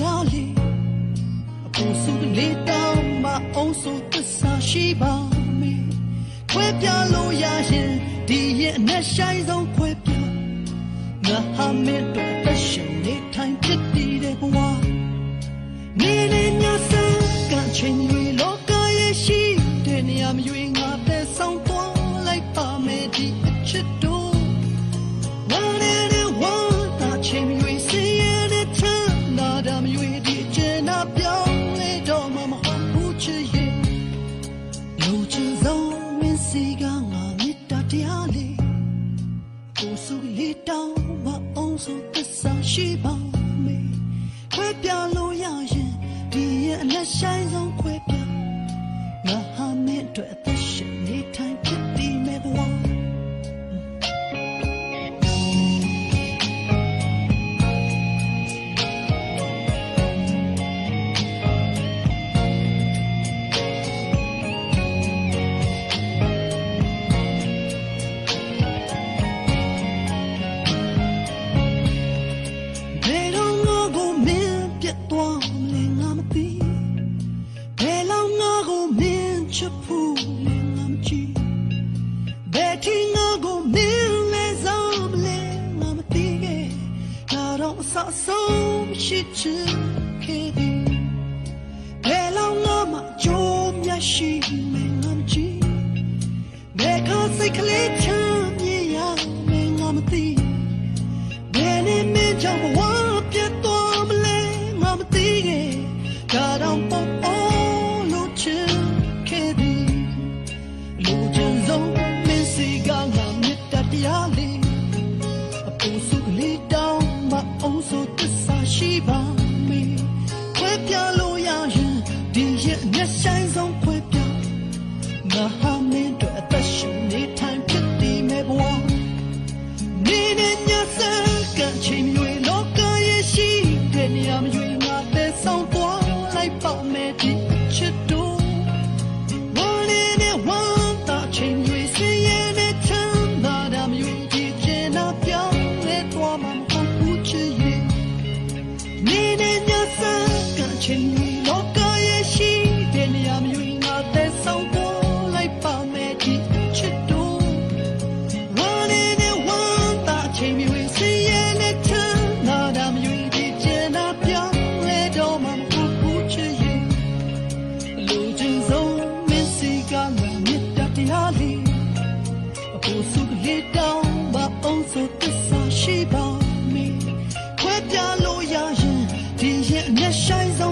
တရားလေးအပူစုလေးတောင်းမအောင်ဆိုသစ္စာရှိပါမယ်ခွဲပြလို့ရရင်ဒီရဲ့အနဲ့ဆိုင်ဆုံးခွဲပြငါဟာမင်းတို့အရှင်နေထိုင်ဖြစ်တည်တဲ့ဘဝနေနေညစကချင်းတွေလောကရဲ့ရှိတဲ့နေရာမရွေငါတဲ့ဆောင်သွားလိုက်ပါမယ်ဒီအချစ်တို့ဝမ်းနဲ့ဝမ်းသာချင်းတွေစီရတဲ့ချမ်းသာတမရွေဒီကျင်နာပြောင်းလဲတော့မှမဟုတ်ဘူးချစ်ရဲ့လူချင်းစုံမင်းစီကငါမြတ်တရားလေးကိုစုလေးတောင်းမအောင်ဆိုသစ္စာရှိပါမယ်ခွဲပြလို့ရရင်ဒီရဲ့အလက်ဆိုင်ဆုံးခွဲပြငါဟာမင်းတို့အသက်ရှင်နေထိုင်ဖြစ်တည်မဲ့ဘဝဆုံးရှိချင်ခဲ့သည်ဘယ်လောက်ငါမှကြိုးမြရှိမယ်ငါမကြည့်ဘယ်ခါစိတ်ကလေးချမ်းမြေရမယ်ငါမသိဘယ်နဲ့မင်းကြောင့်ဘဝပြတ်သွားမလဲငါမသိခဲ့ဒါတော့ပေါ်ပေါ်လို့ချင်ခဲ့သည်လူချင်းစုံမင်းစီကငါမြတ်တရားလေးအပူစုလေးတောင်းအောင်ဆိုသစ္စာရှိပါမယ်ခွဲပြလို့ရရင်ဒီရဲ့မျက်ဆိုင်ဆုံးခွဲပြငါဟာမင်းတို့အသက်ရှင်နေထိုင်ဖြစ်တည်မဲ့ဘဝနေနေညစကချင်းရွေလောကရဲ့ရှိတဲ့နေရာမရွေငါတဲ့ဆောင်သွားလိုက်ပါမယ်ဒီချစ်တို့ဝမ်းနဲ့ဝမ်းသာချင်းရွေစင်ရဲ့နဲ့ချမ်းသာတာမရွေဒီကျင်နာပြောင်းလဲသွားမှာနေနေညစကချင်းလောကရဲ့ရှိတဲ့နေရာမျိုးငါတဲ့ဆောင်ပေါ်လိုက်ပါမယ်ဒီချစ်တို့ဝမ်းနဲ့ဝမ်းသာချင်းမျိုးစီရဲ့နဲ့ချမ်းသာတာမျိုးဒီကျင်နာပြောင်းလဲတော့မှမဟုတ်ဘူးချစ်ရဲ့လူချင်းစုံမင်းစီကငါမြတ်တရားလေးအပူစုလေးတောင်းမအောင်ဆိုသစ္စာရှိပါမယ်ခွဲပြလို့ရရင်ဒီရဲ့အမျက်ဆိုင်ဆုံး